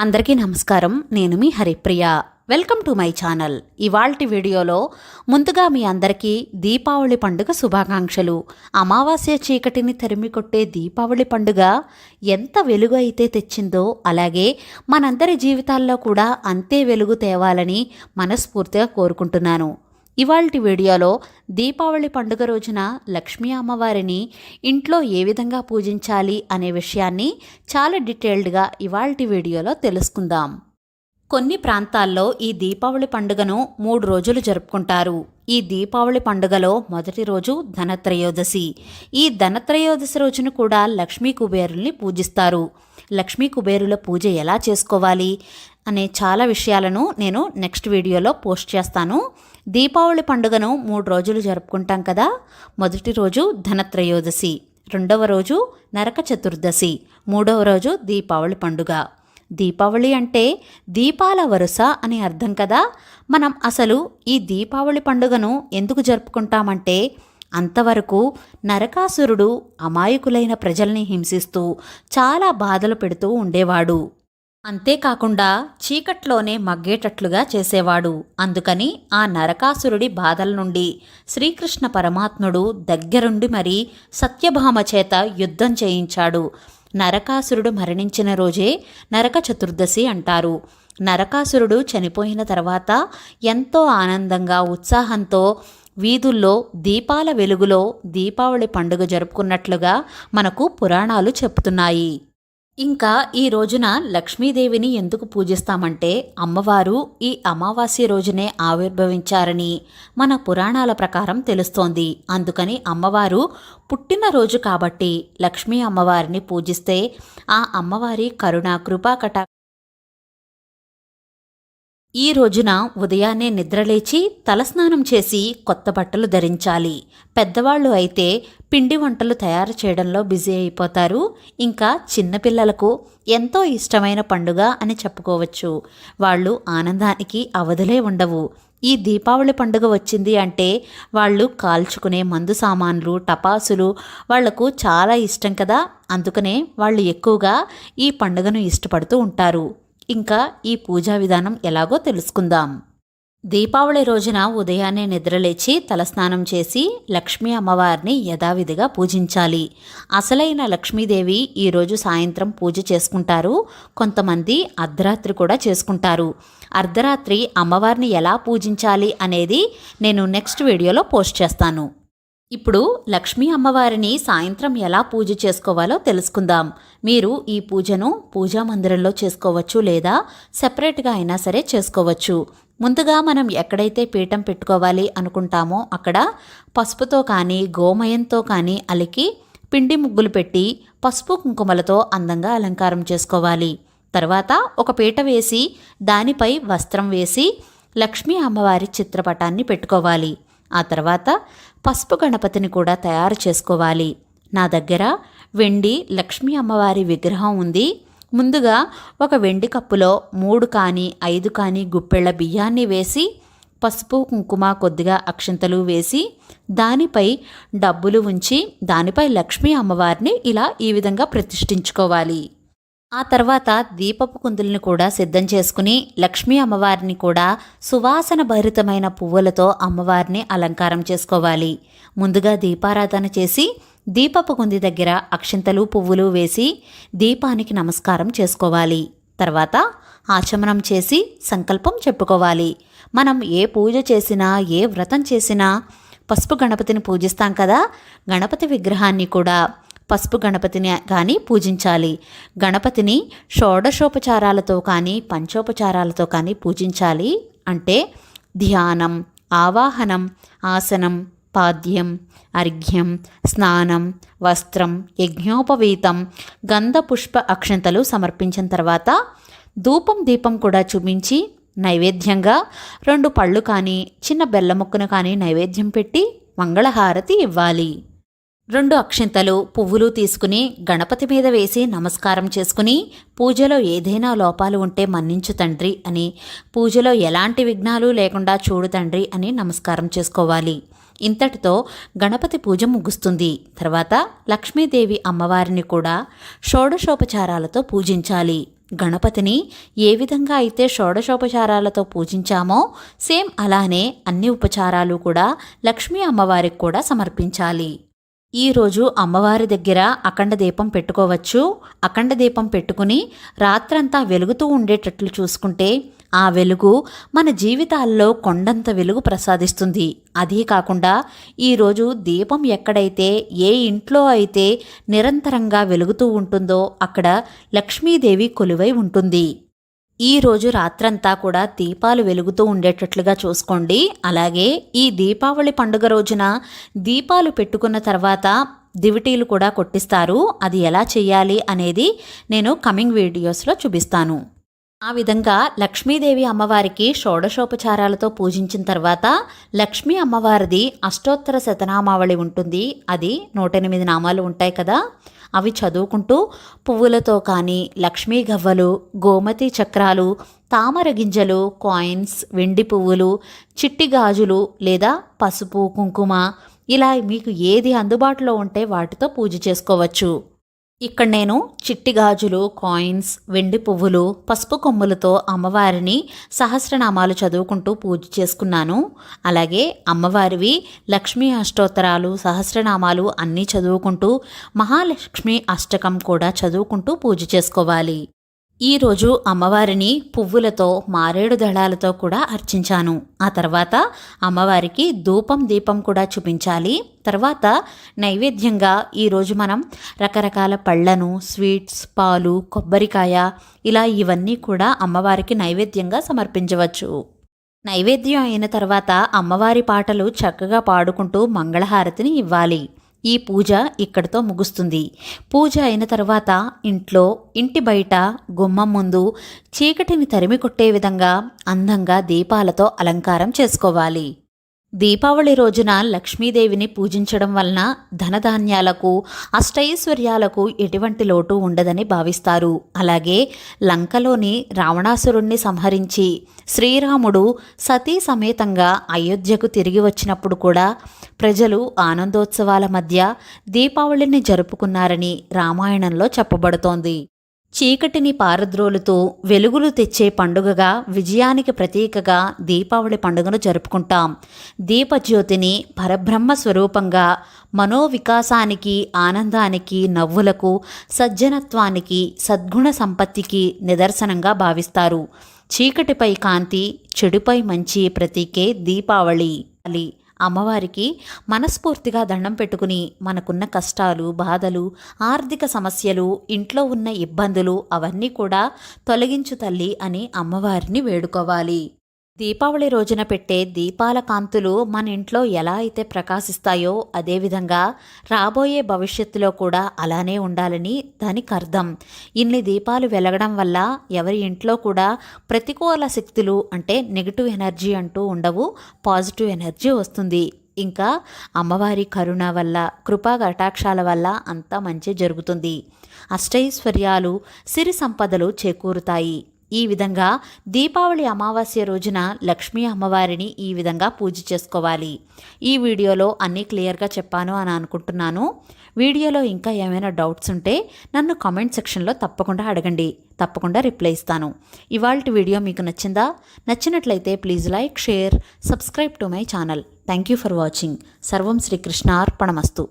అందరికీ నమస్కారం. నేను మీ Haripriya. Welcome to my channel. ఇవాల్టి వీడియోలో ముందుగా మీ అందరికీ దీపావళి పండుగ శుభాకాంక్షలు. అమావాస్య చీకటిని తరిమికొట్టే దీపావళి పండుగ ఎంత వెలుగు అయితే తెచ్చిందో అలాగే మనందరి జీవితాల్లో కూడా అంతే వెలుగు తేవాలని మనస్ఫూర్తిగా కోరుకుంటున్నాను. ఇవాల్టి వీడియోలో దీపావళి పండుగ రోజున లక్ష్మీ అమ్మవారిని ఇంట్లో ఏ విధంగా పూజించాలి అనే విషయాన్ని చాలా డీటెయిల్డ్గా ఇవాల్టి వీడియోలో తెలుసుకుందాం. కొన్ని ప్రాంతాల్లో ఈ దీపావళి పండుగను 3 రోజులు జరుపుకుంటారు. ఈ దీపావళి పండుగలో మొదటి రోజు ధనత్రయోదశి. ఈ ధనత్రయోదశి రోజున కూడా లక్ష్మీ కుబేరుల్ని పూజిస్తారు. లక్ష్మీ కుబేరుల పూజ ఎలా చేసుకోవాలి అనే చాలా విషయాలను నేను నెక్స్ట్ వీడియోలో పోస్ట్ చేస్తాను. దీపావళి పండుగను 3 రోజులు జరుపుకుంటాం కదా. మొదటి రోజు ధనత్రయోదశి, రెండవ రోజు నరక చతుర్దశి, మూడవ రోజు దీపావళి పండుగ. దీపావళి అంటే దీపాల వరుస అని అర్థం కదా. మనం అసలు ఈ దీపావళి పండుగను ఎందుకు జరుపుకుంటామంటే అంతవరకు నరకాసురుడు అమాయకులైన ప్రజల్ని హింసిస్తూ చాలా బాధలు పెడుతూ ఉండేవాడు. అంతేకాకుండా చీకట్లోనే మగ్గేటట్లుగా చేసేవాడు. అందుకని ఆ నరకాసురుడి బాధల నుండి శ్రీకృష్ణ పరమాత్ముడు దగ్గరుండి మరీ సత్యభామ చేత యుద్ధం చేయించాడు. నరకాసురుడు మరణించిన రోజే నరక చతుర్దశి అంటారు. నరకాసురుడు చనిపోయిన తర్వాత ఎంతో ఆనందంగా ఉత్సాహంతో వీధుల్లో దీపాల వెలుగులో దీపావళి పండుగ జరుపుకున్నట్లుగా మనకు పురాణాలు చెప్తున్నాయి. ఇంకా ఈ రోజున లక్ష్మీదేవిని ఎందుకు పూజిస్తామంటే అమ్మవారు ఈ అమావాస్య రోజునే ఆవిర్భవించారని మన పురాణాల ప్రకారం తెలుస్తోంది. అందుకని అమ్మవారు పుట్టినరోజు కాబట్టి లక్ష్మీ అమ్మవారిని పూజిస్తే ఆ అమ్మవారి కరుణ కృపా కటా ఈ రోజున ఉదయాన్నే నిద్రలేచి తలస్నానం చేసి కొత్త బట్టలు ధరించాలి. పెద్దవాళ్ళు అయితే పిండి వంటలు తయారు చేయడంలో బిజీ అయిపోతారు. ఇంకా చిన్నపిల్లలకు ఎంతో ఇష్టమైన పండుగ అని చెప్పుకోవచ్చు. వాళ్ళు ఆనందానికి అవధులే ఉండవు. ఈ దీపావళి పండుగ వచ్చింది అంటే వాళ్ళు కాల్చుకునే మందు సామాన్లు, టపాసులు వాళ్లకు చాలా ఇష్టం కదా. అందుకనే వాళ్ళు ఎక్కువగా ఈ పండుగను ఇష్టపడుతూ ఉంటారు. ఇంకా ఈ పూజా విధానం ఎలాగో తెలుసుకుందాం. దీపావళి రోజున ఉదయాన్నే నిద్రలేచి తలస్నానం చేసి లక్ష్మీ అమ్మవారిని యథావిధిగా పూజించాలి. అసలైన లక్ష్మీదేవి ఈరోజు సాయంత్రం పూజ చేసుకుంటారు. కొంతమంది అర్ధరాత్రి కూడా చేసుకుంటారు. అర్ధరాత్రి అమ్మవారిని ఎలా పూజించాలి అనేది నేను నెక్స్ట్ వీడియోలో పోస్ట్ చేస్తాను. ఇప్పుడు లక్ష్మీ అమ్మవారిని సాయంత్రం ఎలా పూజ చేసుకోవాలో తెలుసుకుందాం. మీరు ఈ పూజను పూజా మందిరంలో చేసుకోవచ్చు లేదా సెపరేట్గా అయినా సరే చేసుకోవచ్చు. ముందుగా మనం ఎక్కడైతే పీఠం పెట్టుకోవాలి అనుకుంటామో అక్కడ పసుపుతో కానీ గోమయంతో కానీ అలికి పిండి ముగ్గులు పెట్టి పసుపు కుంకుమలతో అందంగా అలంకారం చేసుకోవాలి. తర్వాత ఒక పీట వేసి దానిపై వస్త్రం వేసి లక్ష్మీ అమ్మవారి చిత్రపటాన్ని పెట్టుకోవాలి. ఆ తర్వాత పసుపు గణపతిని కూడా తయారు చేసుకోవాలి. నా దగ్గర వెండి లక్ష్మీ అమ్మవారి విగ్రహం ఉంది. ముందుగా ఒక వెండి కప్పులో 3 కానీ 5 కానీ గుప్పెళ్ల బియ్యాన్ని వేసి పసుపు కుంకుమ కొద్దిగా అక్షంతలు వేసి దానిపై డబ్బులు ఉంచి దానిపై లక్ష్మీ అమ్మవారిని ఇలా ఈ విధంగా ప్రతిష్ఠించుకోవాలి. ఆ తర్వాత దీపపు కుందులను కూడా సిద్ధం చేసుకుని లక్ష్మీ అమ్మవారిని కూడా సువాసన భరితమైన పువ్వులతో అమ్మవారిని అలంకారం చేసుకోవాలి. ముందుగా దీపారాధన చేసి దీపపు కుంది దగ్గర అక్షింతలు పువ్వులు వేసి దీపానికి నమస్కారం చేసుకోవాలి. తర్వాత ఆచమనం చేసి సంకల్పం చెప్పుకోవాలి. మనం ఏ పూజ చేసినా ఏ వ్రతం చేసినా పసుపు గణపతిని పూజిస్తాం కదా. గణపతి విగ్రహాన్ని కూడా పసుపు గణపతిని కానీ పూజించాలి. గణపతిని షోడశోపచారాలతో కానీ పంచోపచారాలతో కానీ పూజించాలి. అంటే ధ్యానం, ఆవాహనం, ఆసనం, పాద్యం, అర్ఘ్యం, స్నానం, వస్త్రం, యజ్ఞోపవీతం, గంధ పుష్ప అక్షంతలు సమర్పించిన తర్వాత ధూపం దీపం కూడా చూపించి నైవేద్యంగా 2 పళ్ళు కానీ చిన్న బెల్ల ముక్కను కానీ నైవేద్యం పెట్టి మంగళహారతి ఇవ్వాలి. 2 అక్షింతలు పువ్వులు తీసుకుని గణపతి మీద వేసి నమస్కారం చేసుకుని పూజలో ఏదైనా లోపాలు ఉంటే మన్నించు తండ్రి అని, పూజలో ఎలాంటి విఘ్నాలు లేకుండా చూడు తండ్రి అని నమస్కారం చేసుకోవాలి. ఇంతటితో గణపతి పూజ ముగుస్తుంది. తర్వాత లక్ష్మీదేవి అమ్మవారిని కూడా షోడశోపచారాలతో పూజించాలి. గణపతిని ఏ విధంగా అయితే షోడశోపచారాలతో పూజించామో సేమ్ అలానే అన్ని ఉపచారాలు కూడా లక్ష్మీ అమ్మవారికి కూడా సమర్పించాలి. ఈరోజు అమ్మవారి దగ్గర అఖండ దీపం పెట్టుకోవచ్చు. అఖండ దీపం పెట్టుకుని రాత్రంతా వెలుగుతూ ఉండేటట్లు చూసుకుంటే ఆ వెలుగు మన జీవితాల్లో కొండంత వెలుగు ప్రసాదిస్తుంది. అదీ కాకుండా ఈరోజు దీపం ఎక్కడైతే ఏ ఇంట్లో అయితే నిరంతరంగా వెలుగుతూ ఉంటుందో అక్కడ లక్ష్మీదేవి కొలువై ఉంటుంది. ఈరోజు రాత్రంతా కూడా దీపాలు వెలుగుతూ ఉండేటట్లుగా చూసుకోండి. అలాగే ఈ దీపావళి పండుగ రోజున దీపాలు పెట్టుకున్న తర్వాత దివిటీలు కూడా కొట్టిస్తారు. అది ఎలా చేయాలి అనేది నేను కమింగ్ వీడియోస్లో చూపిస్తాను. ఆ విధంగా లక్ష్మీదేవి అమ్మవారికి షోడశోపచారాలతో పూజించిన తర్వాత లక్ష్మీ అమ్మవారిది అష్టోత్తర శతనామావళి ఉంటుంది. అది 108 నామాలు ఉంటాయి కదా, అవి చదువుకుంటూ పువ్వులతో కానీ లక్ష్మీ గవ్వలు, గోమతి చక్రాలు, తామర గింజలు, కాయిన్స్, వెండి పువ్వులు, చిట్టి గాజులు లేదా పసుపు కుంకుమ ఇలా మీకు ఏది అందుబాటులో ఉంటే వాటితో పూజ చేసుకోవచ్చు. ఇక్కడ నేను చిట్టి గాజులు, కాయిన్స్, వెండి పువ్వులు, పసుపు కొమ్ములతో అమ్మవారిని సహస్రనామాలు చదువుకుంటూ పూజ చేసుకున్నాను. అలాగే అమ్మవారివి లక్ష్మీ అష్టోత్తరాలు, సహస్రనామాలు అన్నీ చదువుకుంటూ మహాలక్ష్మి అష్టకం కూడా చదువుకుంటూ పూజ చేసుకోవాలి. ఈరోజు అమ్మవారిని పువ్వులతో, మారేడు దళాలతో కూడా అర్చించాను. ఆ తర్వాత అమ్మవారికి ధూపం దీపం కూడా చూపించాలి. తర్వాత నైవేద్యంగా ఈరోజు మనం రకరకాల పళ్ళను, స్వీట్స్, పాలు, కొబ్బరికాయ ఇలా ఇవన్నీ కూడా అమ్మవారికి నైవేద్యంగా సమర్పించవచ్చు. నైవేద్యం అయిన తర్వాత అమ్మవారి పాటలు చక్కగా పాడుకుంటూ మంగళహారతిని ఇవ్వాలి. ఈ పూజ ఇక్కడితో ముగుస్తుంది. పూజ అయిన తర్వాత ఇంట్లో, ఇంటి బయట, గుమ్మం ముందు చీకటిని తరిమి కొట్టే విధంగా అందంగా దీపాలతో అలంకారం చేసుకోవాలి. దీపావళి రోజున లక్ష్మీదేవిని పూజించడం వలన ధనధాన్యాలకు, అష్టైశ్వర్యాలకు ఎటువంటి లోటు ఉండదని భావిస్తారు. అలాగే లంకలోని రావణాసురుణ్ణి సంహరించి శ్రీరాముడు సతీ సమేతంగా అయోధ్యకు తిరిగి వచ్చినప్పుడు కూడా ప్రజలు ఆనందోత్సవాల మధ్య దీపావళిని జరుపుకున్నారని రామాయణంలో చెప్పబడుతోంది. చీకటిని పారద్రోలుతూ వెలుగులు తెచ్చే పండుగగా, విజయానికి ప్రతీకగా దీపావళి పండుగను జరుపుకుంటాం. దీపజ్యోతిని పరబ్రహ్మ స్వరూపంగా మనోవికాసానికి, ఆనందానికి, నవ్వులకు, సజ్జనత్వానికి, సద్గుణ సంపత్తికి నిదర్శనంగా భావిస్తారు. చీకటిపై కాంతి, చెడుపై మంచి ప్రతీకే దీపావళి. అమ్మవారికి మనస్ఫూర్తిగా దండం పెట్టుకుని మనకున్న కష్టాలు, బాధలు, ఆర్థిక సమస్యలు, ఇంట్లో ఉన్న ఇబ్బందులు అవన్నీ కూడా తొలగించు తల్లి అని అమ్మవారిని వేడుకోవాలి. దీపావళి రోజున పెట్టే దీపాల కాంతులు మన ఇంట్లో ఎలా అయితే ప్రకాశిస్తాయో అదేవిధంగా రాబోయే భవిష్యత్తులో కూడా అలానే ఉండాలని దానికి అర్థం. ఇన్ని దీపాలు వెలగడం వల్ల ఎవరి ఇంట్లో కూడా ప్రతికూల శక్తులు అంటే నెగిటివ్ ఎనర్జీ అంటూ ఉండవు, పాజిటివ్ ఎనర్జీ వస్తుంది. ఇంకా అమ్మవారి కరుణ వల్ల, కృపా కటాక్షాల వల్ల అంతా మంచి జరుగుతుంది. అష్టైశ్వర్యాలు, సిరి సంపదలు చేకూరుతాయి. ఈ విధంగా దీపావళి అమావాస్య రోజున లక్ష్మీ అమ్మవారిని ఈ విధంగా పూజ చేసుకోవాలి. ఈ వీడియోలో అన్నీ క్లియర్గా చెప్పాను అని అనుకుంటున్నాను. వీడియోలో ఇంకా ఏమైనా డౌట్స్ ఉంటే నన్ను కామెంట్ సెక్షన్లో తప్పకుండా అడగండి, తప్పకుండా రిప్లై ఇస్తాను. ఇవాల్టి వీడియో మీకు నచ్చిందా? నచ్చినట్లయితే please like, share, subscribe to my channel. Thank you for watching. సర్వం శ్రీకృష్ణార్పణమస్తు.